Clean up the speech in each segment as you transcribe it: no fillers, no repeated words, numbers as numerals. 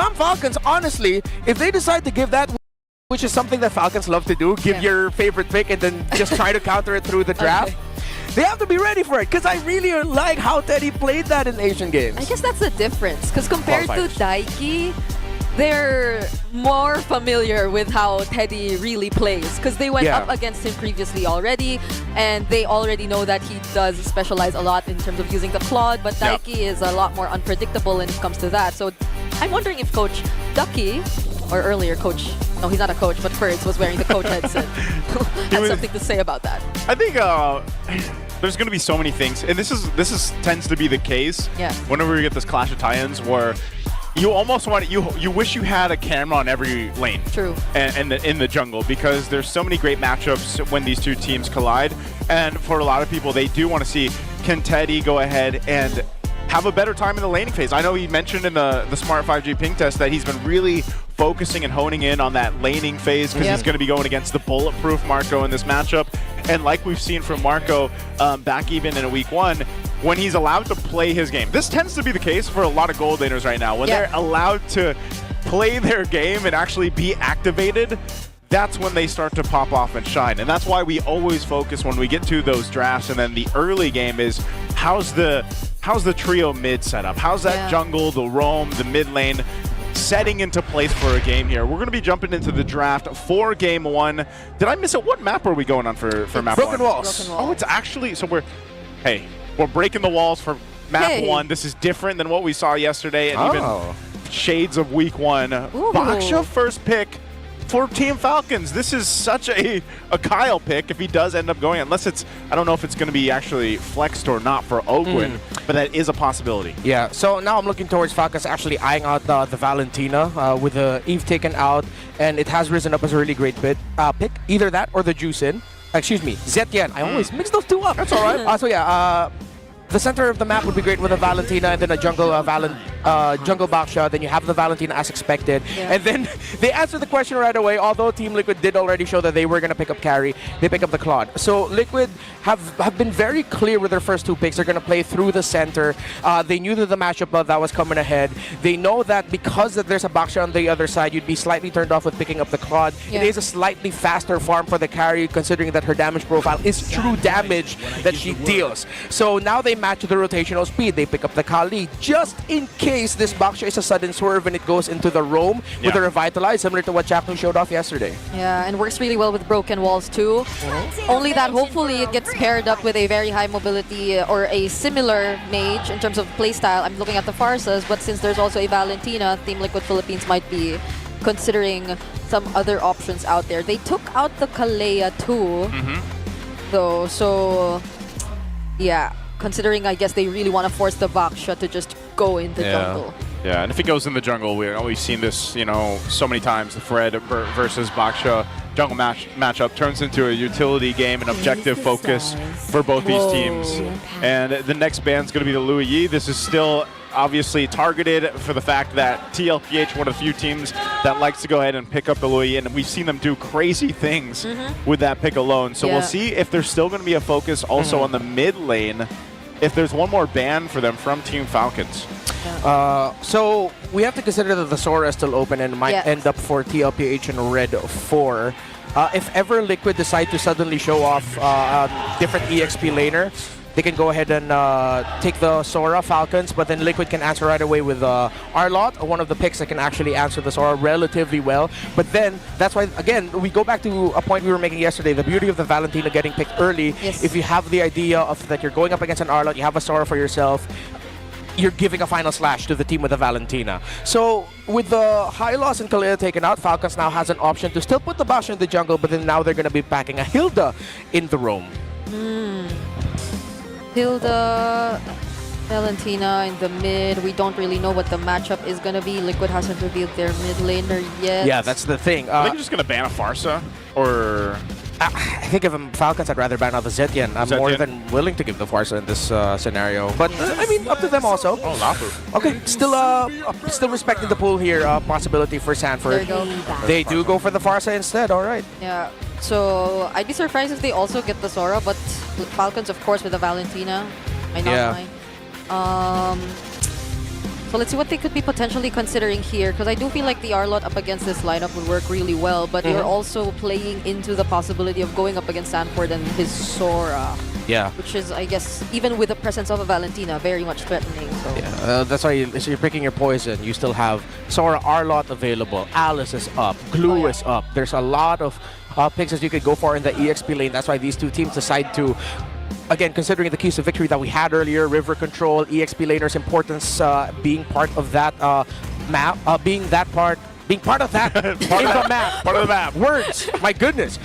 I'm Falcons, honestly, if they decide to give that, which is something that Falcons love to do, give your favorite pick and then just try to counter it through the draft. They have to be ready for it, because I really like how Teddy played that in Asian games. I guess that's the difference, because compared to Daiki, they're more familiar with how Teddy really plays, because they went up against him previously already, and they already know that he does specialize a lot in terms of using the Claude, but Daiki is a lot more unpredictable when it comes to that. So I'm wondering if Coach Ducky, or earlier Coach, no, he's not a coach, but Ferds was wearing the coach headset, had something to say about that. I think there's going to be so many things, and this tends to be the case whenever we get this Clash of Titans, where you almost want you wish you had a camera on every lane. True. And in the jungle, because there's so many great matchups when these two teams collide, and for a lot of people, they do want to see, can Teddy go ahead and have a better time in the laning phase? I know he mentioned in the Smart 5G ping test that he's been really focusing and honing in on that laning phase, because he's going to be going against the bulletproof Marco in this matchup. And like we've seen from Marco back even in a week 1, when he's allowed to play his game. This tends to be the case for a lot of gold laners right now. When they're allowed to play their game and actually be activated, that's when they start to pop off and shine. And that's why we always focus when we get to those drafts, and then the early game is how's the trio mid setup? How's that jungle, the roam, the mid lane setting into place for a game here? We're going to be jumping into the draft for game 1. Did I miss it? What map are we going on for map 1? Broken Walls. Oh, it's actually, so we're breaking the walls for map 1. This is different than what we saw yesterday, and even shades of week 1. Baksha first pick for Team Falcons. This is such a Kyle pick if he does end up going, unless it's, I don't know if it's going to be actually flexed or not for Oakland, but that is a possibility. Yeah, so now I'm looking towards Falcons actually eyeing out the Valentina with the Eve taken out, and it has risen up as a really great pick. Either that or the Juice in. Excuse me, Zetian. I always mix those two up. That's all right. So yeah, the center of the map would be great with a Valentina and then a jungle jungle Baksha. Then you have the Valentina as expected. And then they answer the question right away. Although Team Liquid did already show that they were going to pick up carry, they pick up the Claude. So Liquid have been very clear with their first 2 picks. They're going to play through the center. They knew that the matchup that was coming ahead. They know that because that there's a Baksha on the other side, you'd be slightly turned off with picking up the Claude. It is a slightly faster farm for the carry, considering that her damage profile is true damage that she deals. So now they match the rotational speed. They pick up the Kali just in case this Baksha is a sudden swerve and it goes into the roam with the Revitalize, similar to what Chaknu showed off yesterday. Yeah, and works really well with Broken Walls too. Only that hopefully it gets paired up with a very high mobility or a similar mage in terms of playstyle. I'm looking at the Farsas, but since there's also a Valentina, Team Liquid Philippines might be considering some other options out there. They took out the Kalea too, though, so yeah. Considering, I guess, they really want to force the Baksha to just go in the jungle. Yeah, and if it goes in the jungle, we've seen this, you know, so many times. The Fred versus Baksha jungle matchup turns into a utility game, an objective focus for both these teams. And the next ban's going to be the Louis Yi. This is still obviously targeted for the fact that Tlph, one of the few teams that likes to go ahead and pick up the Louis, and we've seen them do crazy things with that pick alone. So we'll see if there's still going to be a focus also on the mid lane, if there's one more ban for them from Team Falcons. So we have to consider that the Sora is still open and might end up for Tlph in Red 4. If ever Liquid decide to suddenly show off a different EXP laner, they can go ahead and take the Sora Falcons, but then Liquid can answer right away with Arlott, one of the picks that can actually answer the Sora relatively well. But then, that's why, again, we go back to a point we were making yesterday, the beauty of the Valentina getting picked early. If you have the idea of that you're going up against an Arlott, you have a Sora for yourself, you're giving a final slash to the team with the Valentina. So, with the high loss and Kalea taken out, Falcons now has an option to still put the Baksha in the jungle, but then now they're going to be packing a Hilda in the roam. Hilda, Valentina in the mid. We don't really know what the matchup is going to be. Liquid hasn't revealed their mid laner yet. Yeah, that's the thing. I think I'm just going to ban a Farsa, or... I think if I'm Falcons, I'd rather ban out the Zetian. I'm more than willing to give the Farsa in this scenario. But, I mean, up to them also. Oh, Lafu. Okay, still respecting the pool here. Possibility for Sanford. They do go for the Farsa instead, all right. Yeah, so I'd be surprised if they also get the Sora, but Falcons, of course, with the Valentina. I know mine. So let's see what they could be potentially considering here, because I do feel like the Arlott up against this lineup would work really well, but you're also playing into the possibility of going up against Sanford and his Sora. Yeah. Which is, I guess, even with the presence of a Valentina, very much threatening. So. Yeah, that's why you're picking your poison. You still have Sora Arlott available. Alice is up. Glue is up. There's a lot of picks that you could go for in the EXP lane. That's why these two teams decide to, again, considering the keys to victory that we had earlier, river control, EXP laners' importance, being part of that map, being part of that part of the map. Words, my goodness.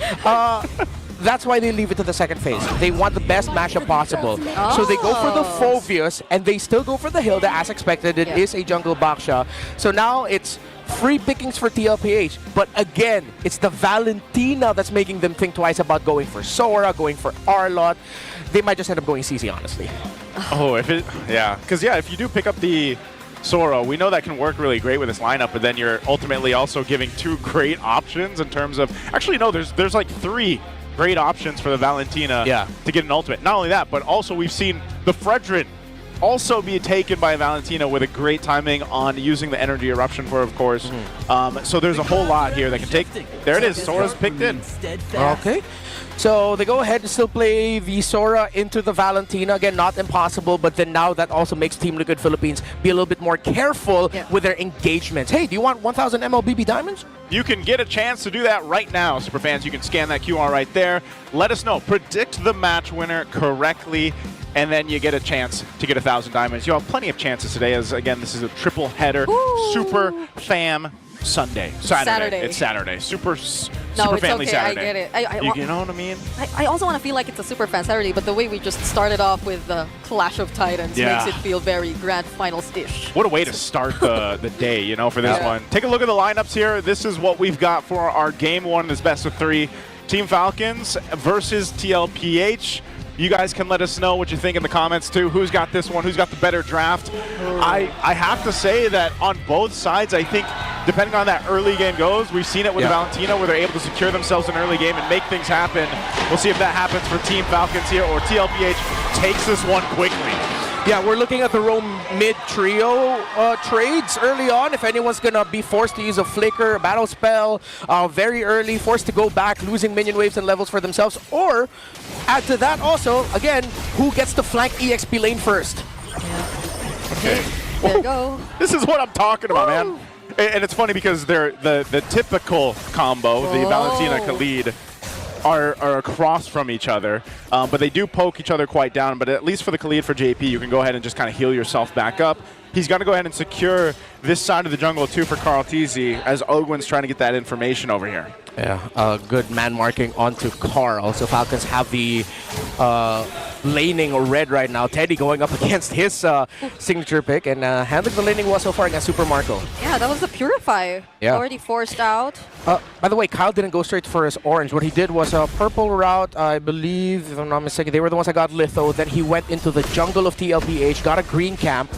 That's why they leave it to the second phase. They want the best matchup possible. So they go for the Phoveus, and they still go for the Hilda as expected. It is a jungle Baksha. So now it's free pickings for Tlph. But again, it's the Valentina that's making them think twice about going for Sora, going for Arlott. They might just end up going CC, honestly. Oh, because if you do pick up the Sora, we know that can work really great with this lineup, but then you're ultimately also giving two great options in terms of, actually no, there's like three great options for the Valentina to get an ultimate. Not only that, but also we've seen the Fredrin also be taken by Valentina with a great timing on using the energy eruption for, of course. So there's a whole lot here that can take. There it is, Sora's picked in. Okay. So they go ahead and still play the Sora into the Valentina. Again, not impossible, but then now that also makes Team Liquid Philippines be a little bit more careful with their engagements. Hey, do you want 1,000 MLBB diamonds? You can get a chance to do that right now, superfans. You can scan that QR right there. Let us know. Predict the match winner correctly, and then you get a chance to get 1,000 diamonds. You'll have plenty of chances today, as again, this is a triple header. Super Fam Sunday. Saturday. It's Saturday. Super family okay. Saturday. I get it. You know what I mean? I also want to feel like it's a super fan Saturday, but the way we just started off with the Clash of Titans makes it feel very grand finals-ish. What a way to start the day, you know, for this one. Take a look at the lineups here. This is what we've got for our game one, this best of 3. Team Falcons versus Tlph. You guys can let us know what you think in the comments too. Who's got this one? Who's got the better draft? I have to say that on both sides, I think depending on that early game goes, we've seen it with Valentina where they're able to secure themselves an early game and make things happen. We'll see if that happens for Team Falcons here, or Tlph takes this one quickly. Yeah, we're looking at the Rome mid-trio trades early on. If anyone's going to be forced to use a Flicker, a Battle Spell, very early, forced to go back, losing minion waves and levels for themselves. Or, add to that also, again, who gets to flank EXP lane first? Okay, there you go. This is what I'm talking about, man. And it's funny because they're the typical combo, the Valentina Khalid, are across from each other, but they do poke each other quite down. But at least for the Khalid for JP, you can go ahead and just kind of heal yourself back up. He's got to go ahead and secure this side of the jungle too for Carl TZ, as Ogwen's trying to get that information over here. Yeah, good man marking onto Carl. So Falcons have the laning red right now. Teddy going up against his signature pick, and handling the laning well so far against Super Marco. Yeah, that was the Purify. Already forced out. By the way, Kyle didn't go straight for his orange. What he did was a purple route, I believe, if I'm not mistaken. They were the ones that got Litho. Then he went into the jungle of Tlph, got a green camp,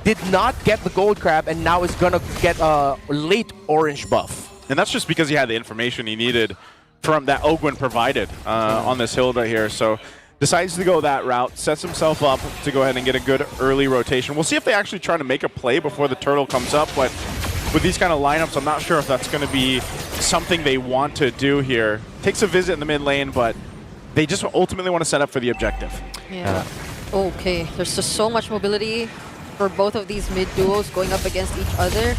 did not get the gold crab, and now is going to get a late orange buff. And that's just because he had the information he needed from that Ogwen provided on this Hilda here. So decides to go that route, sets himself up to go ahead and get a good early rotation. We'll see if they actually try to make a play before the turtle comes up, but with these kind of lineups, I'm not sure if that's going to be something they want to do here. Takes a visit in the mid lane, but they just ultimately want to set up for the objective. Yeah. Okay, there's just so much mobility for both of these mid duos going up against each other.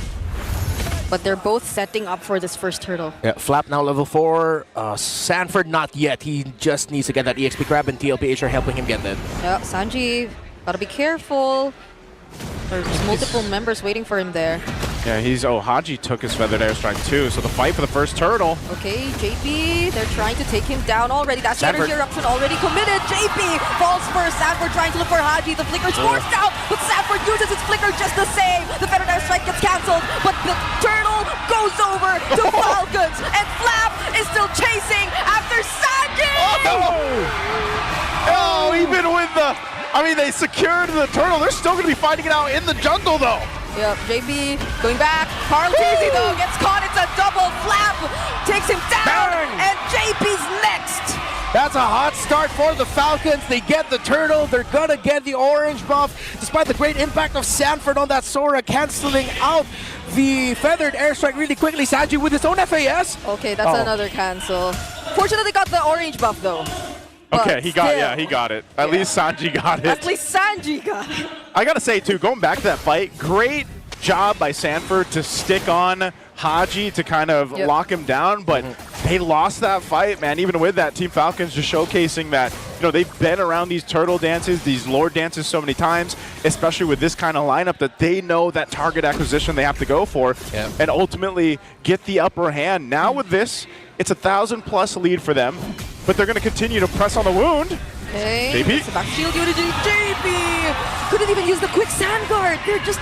But they're both setting up for this first turtle. Yeah, Flap now level 4. Sanford not yet. He just needs to get that EXP grab, and Tlph are helping him get that. Yeah, Sanji, gotta be careful. There's multiple members waiting for him there. Yeah, Haji took his feathered airstrike too, so the fight for the first turtle. Okay, JP, they're trying to take him down already. That's the energy eruption already committed. JP falls first. Sanford trying to look for Haji. The flicker's forced out, but Sanford uses his flicker just the same. The feathered airstrike gets cancelled, but the turtle goes over to Falcons, and Flap is still chasing after Sanji! Oh, even with the... I mean, they secured the turtle. They're still going to be fighting it out in the jungle, though. Yep, JB going back. Carl TZ, though, gets caught. It's a double. Flap takes him down, and JP's next. That's a hot start for the Falcons. They get the turtle. They're gonna get the orange buff. Despite the great impact of Sanford on that Sora, canceling out the feathered airstrike really quickly. Sanji with his own FAS. Okay, that's another cancel. Fortunately, got the orange buff though. Okay, he got it. At least Sanji got it. At least Sanji got it. I gotta say too, going back to that fight, great job by Sanford to stick on Haji to kind of lock him down, but they lost that fight, man. Even with that, Team Falcons just showcasing that, you know, they've been around these turtle dances, these lord dances so many times, especially with this kind of lineup, that they know that target acquisition they have to go for and ultimately get the upper hand. Now with this, it's a 1,000+ lead for them, but they're going to continue to press on the wound. Okay, JP. it's a back shield unit. JP couldn't even use the quick sand guard. They're just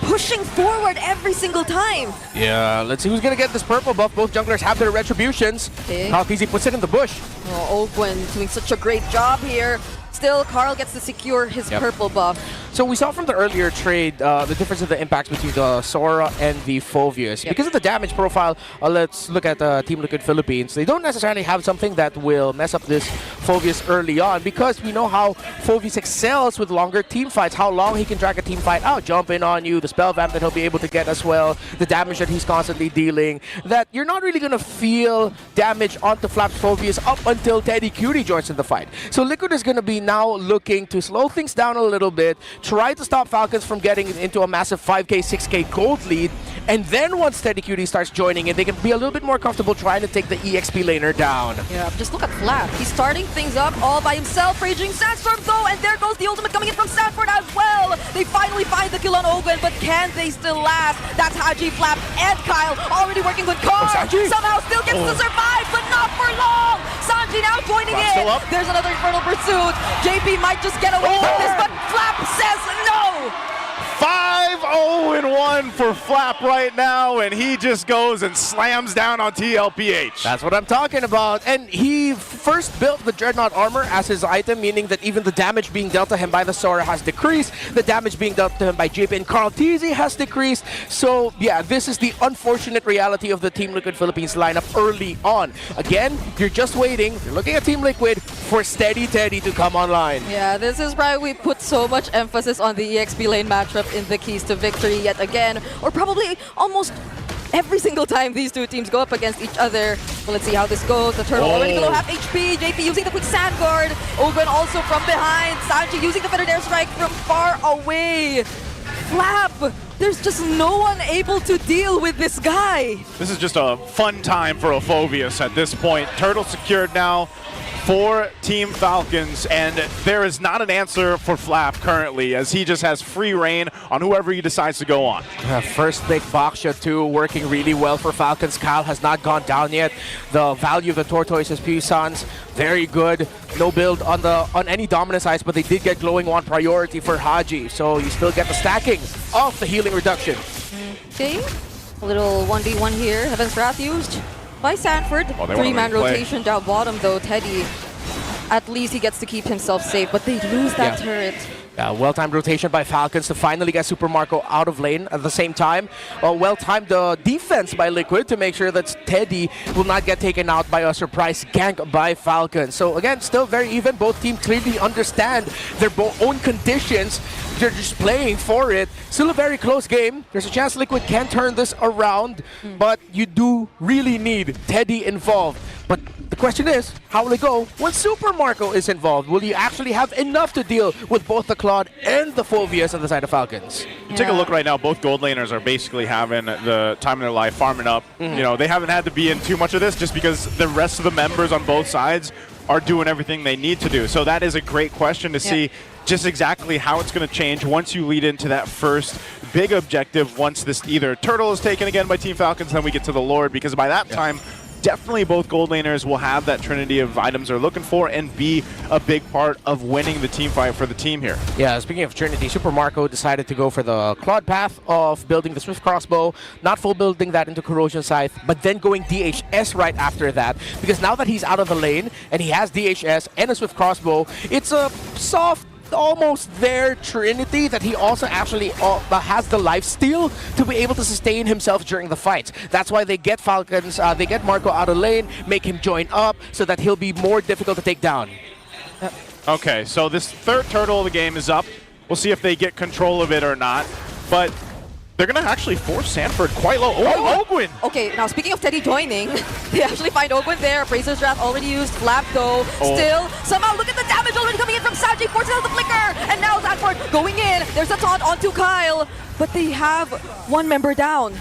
pushing forward every single time. Yeah, let's see who's gonna get this purple buff. Both junglers have their retributions. Okay. Tlph puts it in the bush. Oh, Ogwen doing such a great job here. Still, Carl gets to secure his purple buff. So we saw from the earlier trade the difference in the impacts between the Sora and the Phoveus. Because of the damage profile, let's look at Team Liquid Philippines. They don't necessarily have something that will mess up this Phoveus early on, because we know how Phoveus excels with longer team fights, how long he can drag a team fight out, jump in on you, the spell vamp that he'll be able to get as well, the damage that he's constantly dealing, that you're not really going to feel damage onto Flap's Phoveus up until TENKYU joins in the fight. So Liquid is going to be now looking to slow things down a little bit, try to stop Falcons from getting into a massive 5k, 6k gold lead, and then once TENKYU starts joining in, they can be a little bit more comfortable trying to take the EXP laner down. Yeah, just look at Flap. He's starting things up all by himself. Raging Sandstorm though, and there goes the ultimate coming in from Sanford as well. They finally find the kill on Ogwen, but can they still last? That's Haji, Flap, and Kyle already working with Carl. Somehow still gets to survive, but not for long. Sanji now joining in. There's another Infernal Pursuit. JP might just get away with this, but Flap says no. 5-0-1 for Flap right now, and he just goes and slams down on Tlph. That's what I'm talking about. And he first built the Dreadnought armor as his item, meaning that even the damage being dealt to him by the Sora has decreased. The damage being dealt to him by JP and Carl TZ has decreased. So yeah, this is the unfortunate reality of the Team Liquid Philippines lineup early on. Again, you're just waiting. You're looking at Team Liquid for Steady Teddy to come online. Yeah, this is why we put so much emphasis on the EXP lane matchup in the keys to victory yet again, or probably almost every single time these two teams go up against each other. Well, let's see how this goes. The turtle already below half HP. JP using the quick sand guard. Ogwen also from behind. Sanji using the feathered airstrike from far away. Flap, there's just no one able to deal with this guy. This is just a fun time for a Phoveus at this point. Turtle secured now for Team Falcons, and there is not an answer for Flap currently, as he just has free reign on whoever he decides to go on. First big Baksha too, working really well for Falcons. Kyle has not gone down yet. The value of the Tortoise's Puissance, very good. No build on any dominance ice, but they did get Glowing Wand priority for Haji, so you still get the stacking of the healing reduction. Okay, a little 1v1 here. Heaven's Wrath used by Sanford. Three-man rotation down bottom though. Teddy, at least he gets to keep himself safe, but they lose that turret. Well-timed rotation by Falcons to finally get Super Marco out of lane at the same time. Well-timed defense by Liquid to make sure that Teddy will not get taken out by a surprise gank by Falcons. So again, still very even. Both teams clearly understand their own conditions. They're just playing for it. Still a very close game. There's a chance Liquid can turn this around, but you do really need Teddy involved. But the question is, how will it go when Super Marco is involved? Will you actually have enough to deal with both the Claude and the Phoveus on the side of Falcons? Take a look right now. Both gold laners are basically having the time of their life, farming up. You know, they haven't had to be in too much of this just because the rest of the members on both sides are doing everything they need to do. So that is a great question to see just exactly how it's going to change once you lead into that first big objective. Once this either turtle is taken again by Team Falcons, then we get to the Lord, because by that time, definitely both gold laners will have that trinity of items they're looking for and be a big part of winning the team fight for the team here. Yeah, speaking of trinity, Super Marco decided to go for the Claude path of building the Swift Crossbow, not full building that into Corrosion Scythe, but then going DHS right after that, because now that he's out of the lane and he has DHS and a Swift Crossbow, it's a soft almost there Trinity that he also actually has the lifesteal to be able to sustain himself during the fight. That's why they get Falcons, they get Marco out of lane, make him join up so that he'll be more difficult to take down. Okay, so this third turtle of the game is up. We'll see if they get control of it or not. But they're going to actually force Sanford quite low. Oh, Ogwin! Okay, now speaking of Teddy joining, they actually find Ogwin there. Appraiser's Wrath already used. Flap though, still. Somehow look at the damage already coming in from Sanji. Forces out the flicker. And now Sanford going in. There's a taunt onto Kyle. But they have one member down.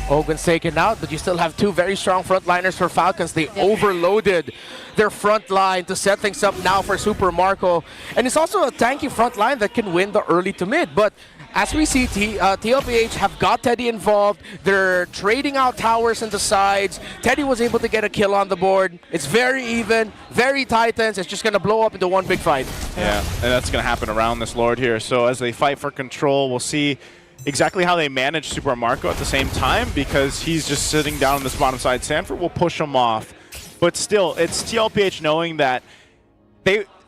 Ogwin's taken out, but you still have two very strong frontliners for Falcons. They overloaded their front line to set things up now for Super Marco. And it's also a tanky front line that can win the early to mid. But as we see, TLPH have got Teddy involved. They're trading out towers and the sides. Teddy was able to get a kill on the board. It's very even, very Titans. It's just going to blow up into one big fight. Yeah, and that's going to happen around this Lord here. So as they fight for control, we'll see exactly how they manage Super Marco at the same time, because he's just sitting down on this bottom side. Sanford will push him off. But still, it's TLPH knowing that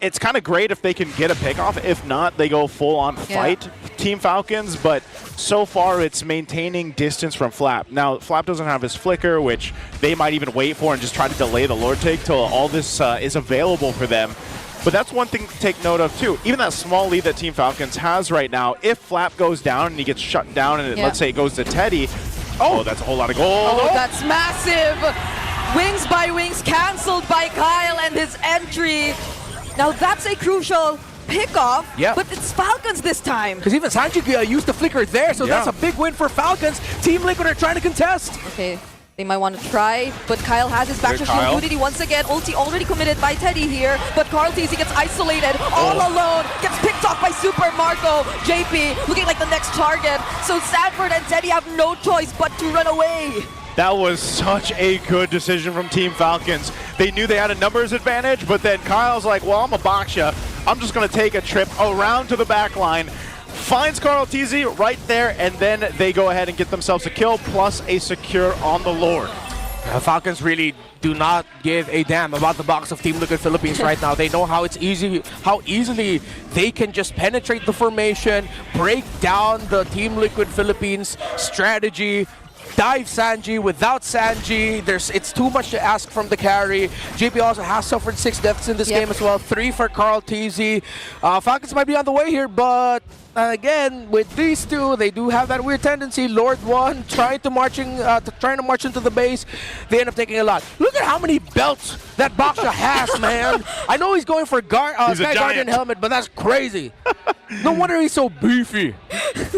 it's kind of great if they can get a pick off. If not, they go full-on fight Team Falcons. But so far, it's maintaining distance from Flap. Now, Flap doesn't have his flicker, which they might even wait for and just try to delay the Lord take till all this is available for them. But that's one thing to take note of, too. Even that small lead that Team Falcons has right now, if Flap goes down and he gets shut down and let's say it goes to Teddy, that's a whole lot of gold. Oh, that's massive. Wings by Wings canceled by Kyle and his entry. Now that's a crucial pickoff, but it's Falcons this time. Because even Sanji used the flicker there, so that's a big win for Falcons. Team Liquid are trying to contest. Okay, they might want to try, but Kyle has his back to shield Unity once again. Ulti already committed by Teddy here, but Carl-TZ gets isolated all alone, gets picked off by Super Marco. JP looking like the next target, so Sanford and Teddy have no choice but to run away. That was such a good decision from Team Falcons. They knew they had a numbers advantage, but then Kyle's like, well, I'm a box ya. I'm just going to take a trip around to the back line. Finds Carl-TZ right there, and then they go ahead and get themselves a kill, plus a secure on the Lord. Falcons really do not give a damn about the box of Team Liquid Philippines right now. They know how easily they can just penetrate the formation, break down the Team Liquid Philippines strategy, dive Sanji. Without Sanji, it's too much to ask from the carry. JP also has suffered 6 deaths in this game as well. 3 for Carl-TZ. Falcons might be on the way here, but again, with these two, they do have that weird tendency. Lord 1 trying to march into the base. They end up taking a lot. Look at how many belts that Baksha has, man. I know he's going for Sky Guardian helmet, but that's crazy. No wonder he's so beefy.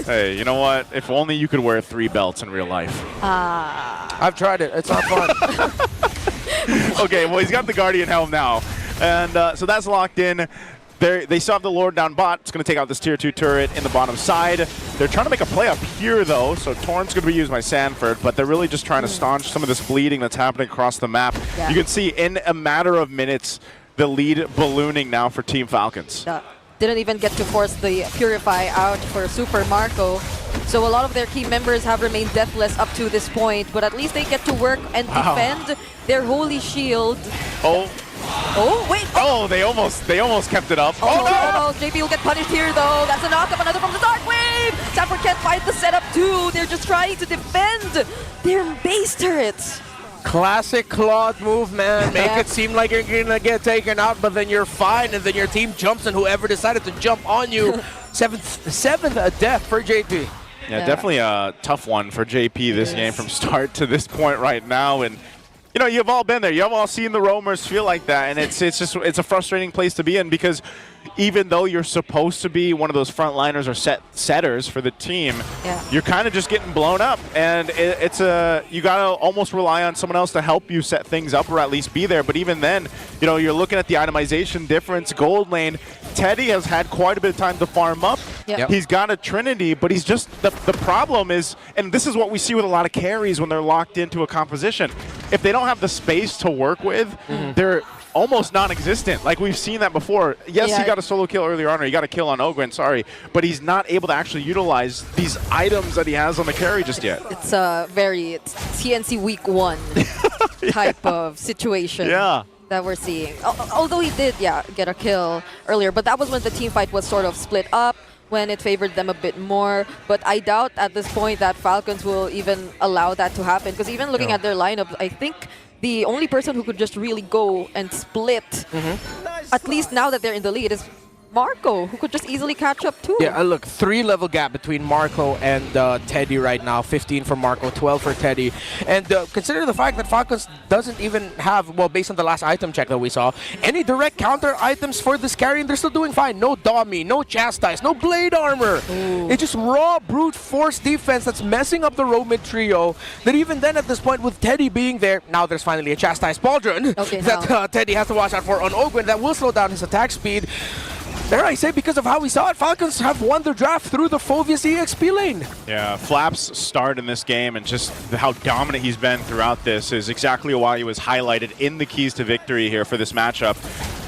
Hey, you know what? If only you could wear 3 belts in real life. I've tried it. It's not fun. Okay, well, he's got the Guardian helm now. And so that's locked in. They still have the Lord down bot. It's going to take out this tier 2 turret in the bottom side. They're trying to make a play up here, though. So Torrent's going to be used by Sanford, but they're really just trying to staunch some of this bleeding that's happening across the map. You can see in a matter of minutes, the lead ballooning now for Team Falcons. Didn't even get to force the Purify out for Super Marco. So a lot of their key members have remained deathless up to this point, but at least they get to work and defend their holy shield. Oh, wait. Oh, they almost kept it up. Oh, no. JP will get punished here, though. That's a knock-up, another from the Dark Wave. Sanford can't find the setup, too. They're just trying to defend their base turrets. Classic Claude move, man. Make it seem like you're going to get taken out, but then you're fine, and then your team jumps, and whoever decided to jump on you. seventh death for JP. Yeah, definitely a tough one for JP this game from start to this point right now. And you know, you've all been there. You've all seen the roamers feel like that, and it's a frustrating place to be in, because even though you're supposed to be one of those frontliners or setters for the team, you're kind of just getting blown up, and you gotta almost rely on someone else to help you set things up, or at least be there. But even then, you know, you're looking at the itemization difference. Gold lane, Teddy has had quite a bit of time to farm up. He's got a Trinity, but he's just the problem is, and this is what we see with a lot of carries when they're locked into a composition. If they don't have the space to work with, they're almost non-existent. Like, we've seen that before. Yes, he got a solo kill earlier on, or he got a kill on Ogwin, sorry, but he's not able to actually utilize these items that he has on the carry just yet. It's a very TNC week 1 type of situation. Yeah. that we're seeing. Although he did, yeah, get a kill earlier, but that was when the team fight was sort of split up, when it favored them a bit more. But I doubt at this point that Falcons will even allow that to happen, because even looking at their lineup, I think the only person who could just really go and split, at least now that they're in the lead, is Marco, who could just easily catch up too. Yeah, look, 3-level gap between Marco and Teddy right now. 15 for Marco, 12 for Teddy. And consider the fact that Falcons doesn't even have, well, based on the last item check that we saw, any direct counter items for this carry, and they're still doing fine. No Dommy, no Chastise, no Blade Armor. It's just raw brute force defense that's messing up the row mid trio. That even then at this point, with Teddy being there, now there's finally a Chastise Pauldron that Teddy has to watch out for on Ogwen that will slow down his attack speed. There I say, because of how we saw it, Falcons have won the draft through the Phoveus EXP lane. Yeah, Flap's start in this game and just how dominant he's been throughout this is exactly why he was highlighted in the keys to victory here for this matchup.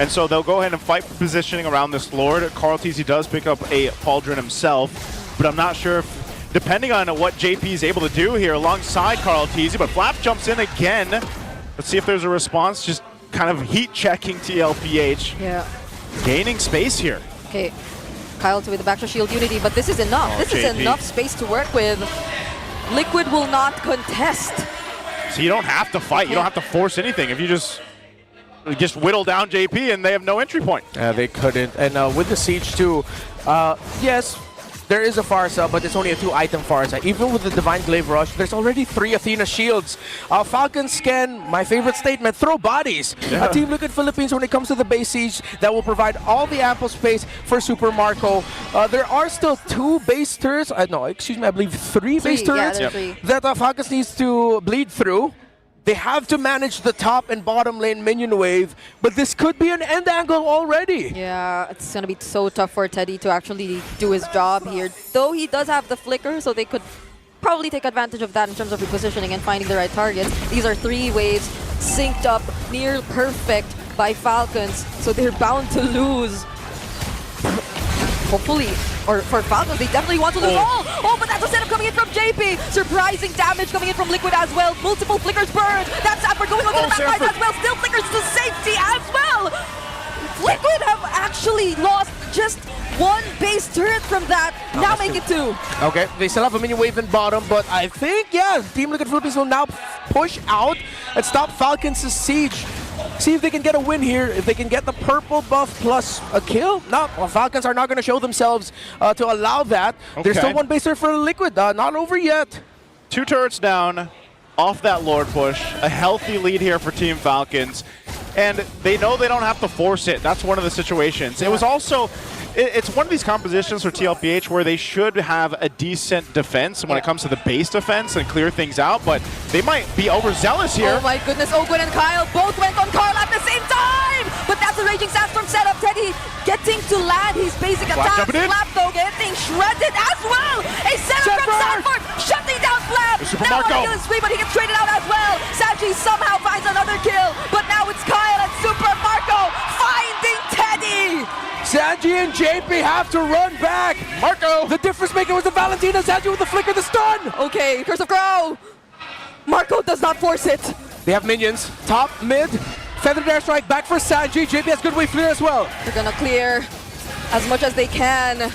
And so they'll go ahead and fight for positioning around this Lord. Tlph does pick up a Pauldron himself, but I'm not sure if, depending on what JP is able to do here alongside Tlph, but Flap jumps in again. Let's see if there's a response, just kind of heat checking TLPH. Yeah. Gaining space here. Okay, Kyle with the backshot shield unity, but this is enough. This is enough space to work with. Liquid will not contest. So you don't have to fight. You don't have to force anything. If you just whittle down JP and they have no entry point. They couldn't. And with the Siege too, yes, there is a Pharsa, but it's only a 2-item Pharsa. Even with the Divine Glaive Rush, there's already 3 Athena shields. Falcons can, my favorite statement, throw bodies. Team Liquid Philippines, when it comes to the base Siege, that will provide all the ample space for Super Marco. There are still 2 base turrets, no, excuse me, I believe 3 base turrets that Falcons needs to bleed through. They have to manage the top and bottom lane minion wave, but this could be an end angle already. Yeah, it's going to be so tough for Teddy to actually do his job here. Though he does have the flicker, so they could probably take advantage of that in terms of repositioning and finding the right targets. These are 3 waves synced up, near perfect by Falcons, so they're bound to lose. Hopefully, or for Falcons, they definitely want to lose all. Oh, but that's a setup coming in from JP. Surprising damage coming in from Liquid as well. Multiple flickers burned. That's Sanford going on to the back line as well. Still flickers to safety as well. Liquid have actually lost just 1 base turret from that. Now make it 2. Okay, they still have a minion wave in bottom, but I think, yeah, Team Liquid Philippines will now push out and stop Falcons' siege. See if they can get a win here. If they can get the purple buff plus a kill. No, well, Falcons are not going to show themselves to allow that. There's still 1 base turret for Liquid. Not over yet. 2 turrets down off that Lord push. A healthy lead here for Team Falcons. And they know they don't have to force it. That's one of the situations. It was also, it's one of these compositions for TLPH where they should have a decent defense when it comes to the base defense and clear things out, but they might be overzealous here. Oh my goodness, Ogwen and Kyle both went on Carl at the same time! But that's a Raging Sandstorm setup. Teddy getting to land his basic attack. Flap though getting shredded as well! A setup from Sanford shutting down Flap! Now on a killing spree, but he gets traded out as well. Sanji somehow finds another kill, but now it's Kyle and Super Marco finding Teddy! Sanji and JP have to run back. Marco! The difference maker was the Valentina. Sanji with the flicker, the stun! Okay, Curse of Crow! Marco does not force it. They have minions. Top, mid. Feathered Airstrike back for Sanji. JP has good wave clear as well. They're gonna clear as much as they can.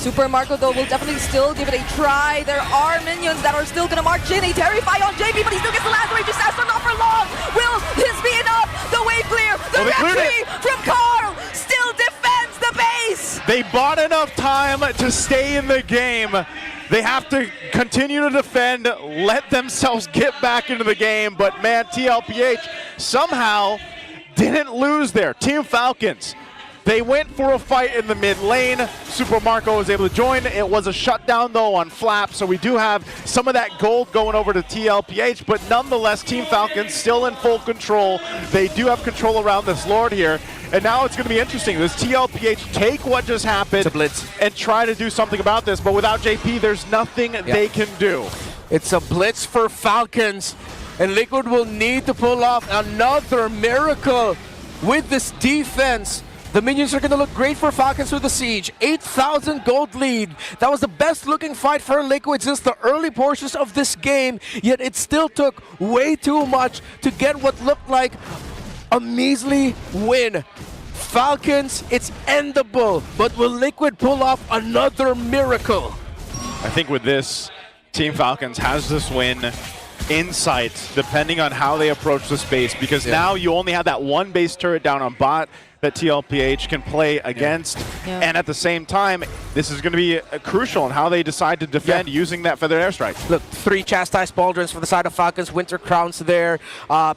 Super Marco though will definitely still give it a try. There are minions that are still gonna march in. A Terrify on JP, but he still gets the last wave. Disaster not for long. Will this be enough? The wave clear. The retry from Carl still defends the base. They bought enough time to stay in the game. They have to continue to defend, let themselves get back into the game. But man, TLPH somehow didn't lose there. Team Falcons, they went for a fight in the mid lane. Super Marco was able to join. It was a shutdown though on Flap, so we do have some of that gold going over to TLPH, but nonetheless, Team Falcons still in full control. They do have control around this Lord here, and now it's going to be interesting. Does TLPH take what just happened and try to do something about this? But without JP, there's nothing they can do. It's a blitz for Falcons, and Liquid will need to pull off another miracle with this defense. The minions are going to look great for Falcons through the siege. 8,000 gold lead. That was the best looking fight for Liquid since the early portions of this game, yet it still took way too much to get what looked like a measly win. Falcons, it's endable, but will Liquid pull off another miracle? I think with this, Team Falcons has this win in sight, depending on how they approach the space, because now you only have that one base turret down on bot that Tlph can play against, and at the same time, this is going to be crucial in how they decide to defend using that feathered airstrike. Look, 3 chastised pauldrons for the side of Falcons, Winter Crowns there,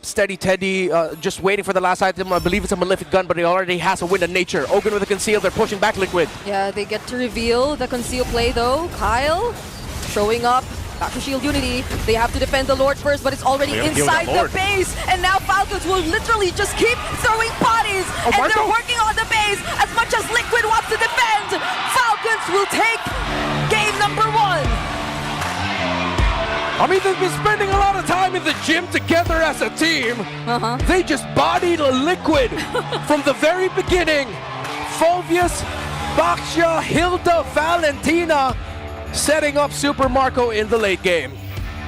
Steady Teddy just waiting for the last item. I believe it's a Malefic gun, but he already has a Wind of Nature. Ogun with a Conceal, they're pushing back Liquid. Yeah, they get to reveal the Conceal play though. Kyle showing up. Back to Shield Unity. They have to defend the Lord first, but it's already inside the base. And now Falcons will literally just keep throwing bodies. And they're working on the base as much as Liquid wants to defend. Falcons will take game number 1. I mean, they've been spending a lot of time in the gym together as a team. They just bodied a Liquid from the very beginning. Phoveus, Baxia, Hilda, Valentina, setting up Super Marco in the late game.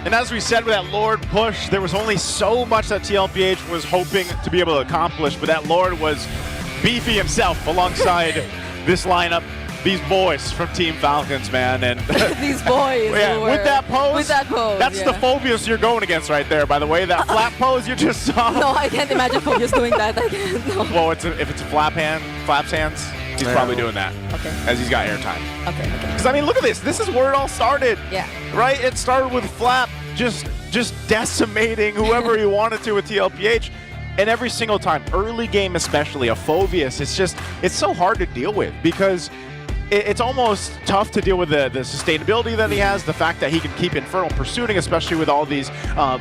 And as we said with that Lord push, there was only so much that Tlph was hoping to be able to accomplish, but that Lord was beefy himself alongside this lineup. These boys from Team Falcons, man. And these boys. With that pose, that's the Phoveus you're going against right there, by the way. That flap pose you just saw. No, I can't imagine Phoveus doing that. No. Well, if it's a flaps hands, he's probably doing that. Okay. As he's got airtime. Okay. Because I mean, look at this. This is where it all started. Yeah. Right? It started with Flap just decimating whoever he wanted to with Tlph. And every single time, early game especially, a Phoveus, it's so hard to deal with because it's almost tough to deal with the sustainability that he has, the fact that he can keep Infernal pursuing, especially with all these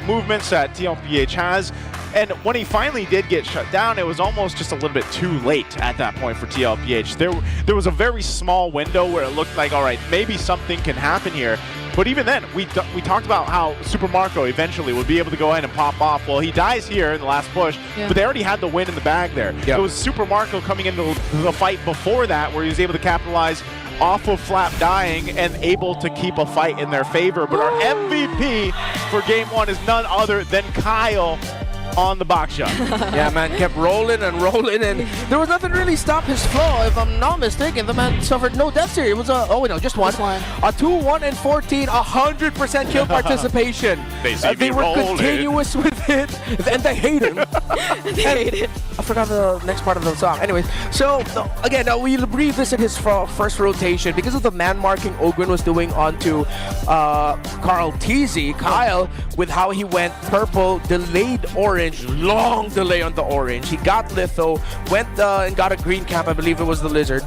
movements that Tlph has. And when he finally did get shut down, it was almost just a little bit too late at that point for Tlph. There was a very small window where it looked like, all right, maybe something can happen here. But even then, we talked about how Super Marco eventually would be able to go ahead and pop off. Well, he dies here in the last push, but they already had the win in the bag there. It was Super Marco coming into the fight before that where he was able to capitalize off of Flap dying and able to keep a fight in their favor. But our MVP for Game 1 is none other than Kyle on the box shot. Yeah, man, kept rolling and rolling, and there was nothing really stop his flow. If I'm not mistaken, the man suffered no deaths here. It was just one. A 2-1-14, 100% kill participation. They were continuous with it, and they hate him. They hate it. I forgot the next part of the song. Anyways, so again, we'll revisit his first rotation because of the man marking Ogun was doing onto Carl TZ, Kyle, with how he went purple, delayed orange, long delay on the orange. He got litho, went and got a green cap, I believe it was the lizard.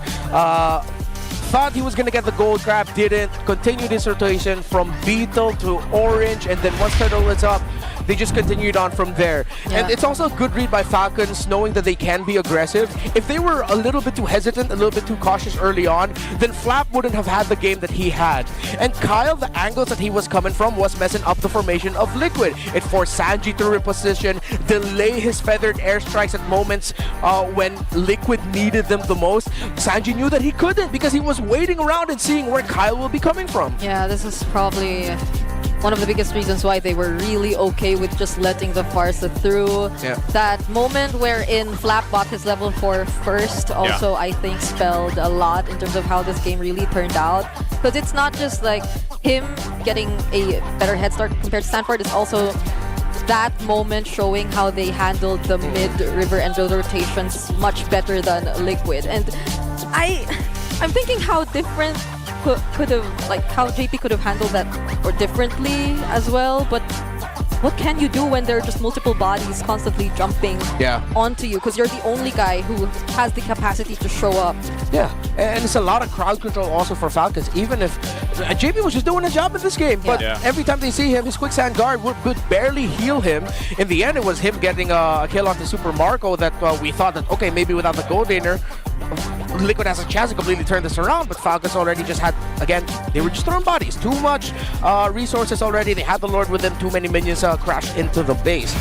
Thought he was going to get the gold grab, didn't. Continued his rotation from beetle to orange, and then once turtle was up, they just continued on from there. And it's also a good read by Falcons, knowing that they can be aggressive. If they were a little bit too hesitant, a little bit too cautious early on, then Flap wouldn't have had the game that he had. And Kyle, the angles that he was coming from was messing up the formation of Liquid. It forced Sanji to reposition, delay his feathered airstrikes at moments when Liquid needed them the most. Sanji knew that he couldn't because he was waiting around and seeing where Kyle will be coming from. Yeah, this is probably one of the biggest reasons why they were really okay with just letting the Farsa through. That moment wherein Flap bought his level 4 first also I think spelled a lot in terms of how this game really turned out. Because it's not just like him getting a better head start compared to Stanford, it's also that moment showing how they handled the mid-river and build rotations much better than Liquid. And I'm thinking how different could have, like how JP could have handled that or differently as well, but what can you do when there are just multiple bodies constantly jumping onto you? Because you're the only guy who has the capacity to show up. Yeah, and it's a lot of crowd control also for Falcons, even if JP was just doing a job in this game. But every time they see him, his quicksand guard would barely heal him. In the end, it was him getting a kill on the Super Marco that we thought that, okay, maybe without the gold laner, Liquid has a chance to completely turn this around, but Falcons already just had, again, they were just throwing bodies. Too much resources already. They had the Lord with them. Too many minions crashed into the base.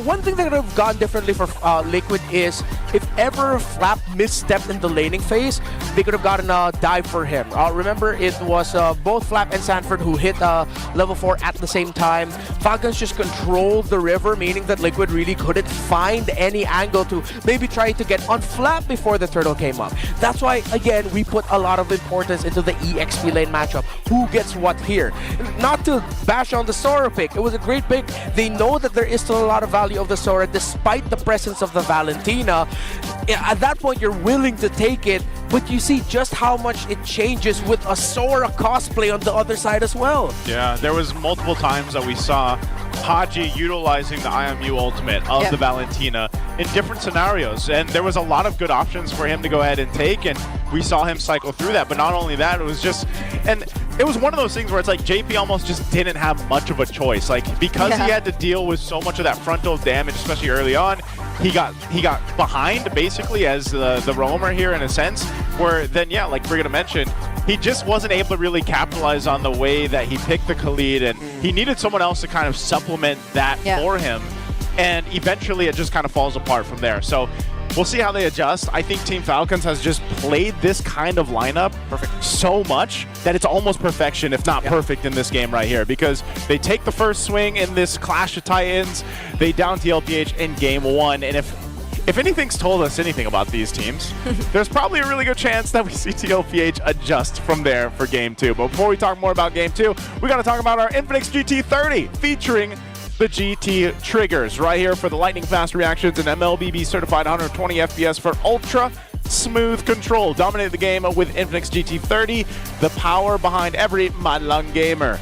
One thing that would have gone differently for Liquid is if ever Flap misstepped in the laning phase, they could have gotten a dive for him. Remember, it was both Flap and Sanford who hit level 4 at the same time. Falcons just controlled the river, meaning that Liquid really couldn't find any angle to maybe try to get on Flap before the turtle came up. That's why, again, we put a lot of importance into the EXP lane matchup. Who gets what here? Not to bash on the Sora pick. It was a great pick. They know that there is still a lot of value of the Sora despite the presence of the Valentina. At that point, you're willing to take it, but you see just how much it changes with a Sora cosplay on the other side as well. Yeah, there was multiple times that we saw Haji utilizing the IMU ultimate of the Valentina in different scenarios, and there was a lot of good options for him to go ahead and take, and we saw him cycle through that. But not only that, it was just, and it was one of those things where it's like JP almost just didn't have much of a choice, like because he had to deal with so much of that frontal damage, especially early on. He got behind basically as the roamer here in a sense, where then like Brigitte mentioned, he just wasn't able to really capitalize on the way that he picked the Khalid, and he needed someone else to kind of supplement that for him, and eventually it just kind of falls apart from there. So we'll see how they adjust. I think Team Falcons has just played this kind of lineup so much that it's almost perfection, if not perfect, in this game right here, because they take the first swing in this Clash of Titans, they down Tlph in game 1, and if anything's told us anything about these teams, there's probably a really good chance that we see Tlph adjust from there for Game 2. But before we talk more about Game 2, we got to talk about our Infinix GT30 featuring the GT triggers right here for the lightning fast reactions and MLBB certified 120 FPS for ultra smooth control. Dominate the game with Infinix GT30, the power behind every Madlang gamer.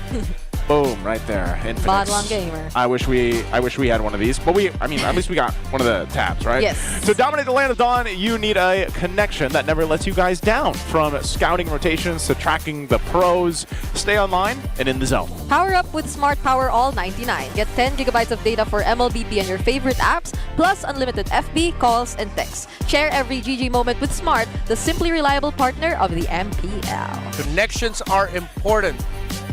Boom, right there. Madlang gamer. I wish we had one of these, but I mean, at least we got one of the tabs, right? Yes. To dominate the land of Dawn, you need a connection that never lets you guys down. From scouting rotations to tracking the pros, stay online and in the zone. Power up with Smart Power All 99. Get 10 gigabytes of data for MLBP and your favorite apps, plus unlimited FB, calls, and texts. Share every GG moment with Smart, the simply reliable partner of the MPL. Connections are important.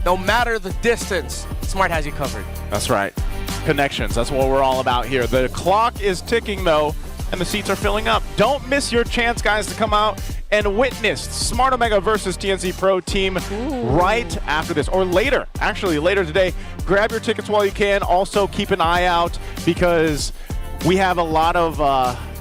No matter the distance, Smart has you covered. That's right. Connections, that's what we're all about here. The clock is ticking though, and the seats are filling up. Don't miss your chance, guys, to come out and witness Smart Omega versus TNC Pro Team right after this, or later, actually later today. Grab your tickets while you can. Also keep an eye out because we have a lot of,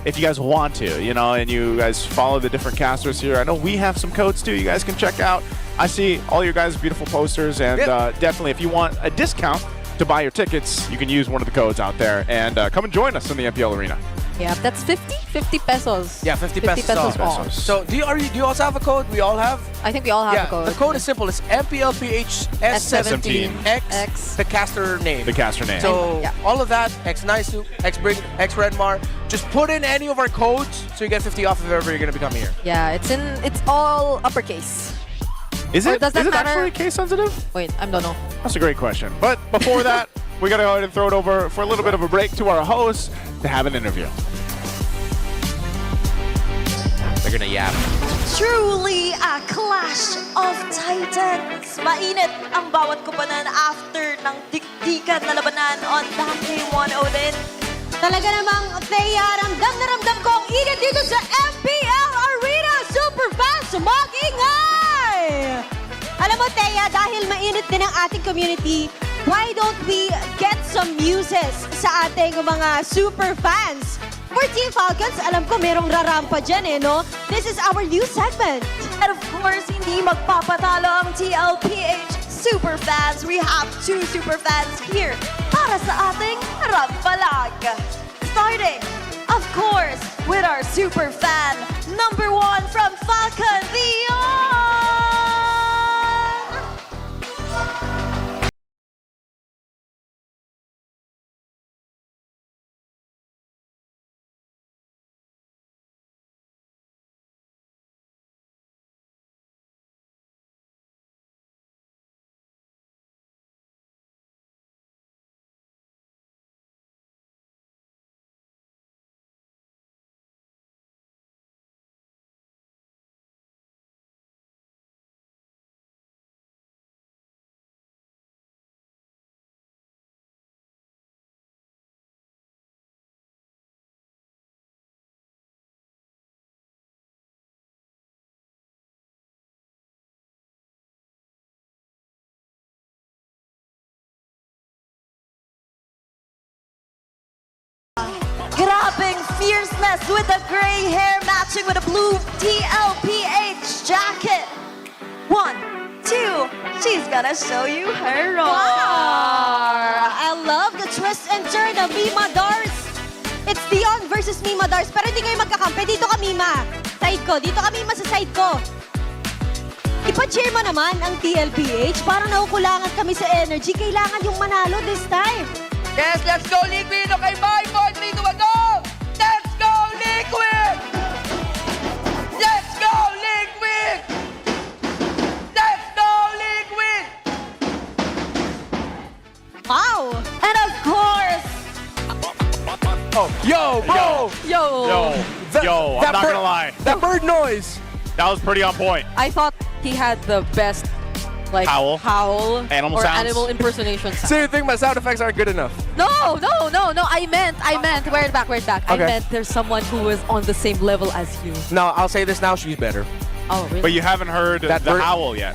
if you guys want to, you know, and you guys follow the different casters here. I know we have some codes too you guys can check out. I see all your guys' beautiful posters, and definitely if you want a discount to buy your tickets, you can use one of the codes out there and come and join us in the MPL Arena. Yeah, that's 50 pesos. Yeah, 50 pesos off. So do you also have a code? We all have? I think we all have a code. The code is simple. It's MPLPHS17 X the caster name. The caster name. So all of that, X Naisu, X Brig, X Redmar, just put in any of our codes so you get 50 off if ever you're going to become here. Yeah, it's all uppercase. Is it matter? actually case sensitive? Wait, I don't know. That's a great question. But before that, we got to go ahead and throw it over for a little bit of a break to our host to have an interview. They're gonna yap. Truly a clash of titans. Mainit ang bawat kupanan after ng dikdikan na labanan on Banten 1 Talaga namang, Thea, ramdam na ramdam ko ang init dito sa MPL Arena. Super fast, mag-ingay! Alam mo, Thea, dahil mainit din ang ating community, why don't we get some muses sa ating mga super fans? For Team Falcons, alam ko merong rarampa dyan no? This is our new segment. And of course, hindi magpapatalo ang TLPH super fans. We have 2 super fans here para sa ating rampalag. Starting, of course, with our super fan, number 1 from Falcon, fierceness with the gray hair matching with a blue TLPH jacket. 1, 2, she's gonna show you her roar. Wow! I love the twist and turn of Mima Dars. It's Dion versus Mima Dars. Pero hindi kayo magkakampi. Dito ka, Mima. Side ko. Dito ka, Mima, sa side ko. Ipa-cheer mo naman ang TLPH. Parang nakukulangan kami sa energy. Kailangan yung manalo this time. Yes, let's go, Liquid! Okay, 5, 4, 3, 2, 1, go! Let's go, Liquid! Let's go, Liquid! Let's go, Liquid! Wow! And of course, Yo, bro! Yo! I'm not gonna lie. That bird noise! That was pretty on point. I thought he had the best like Howl. Animal or sounds. animal impersonation sound. So you think my sound effects aren't good enough? No. I meant. Wear it back. Okay. I meant there's someone who is on the same level as you. No, I'll say this now, she's better. Oh, really? But you haven't heard That the bird- howl yet.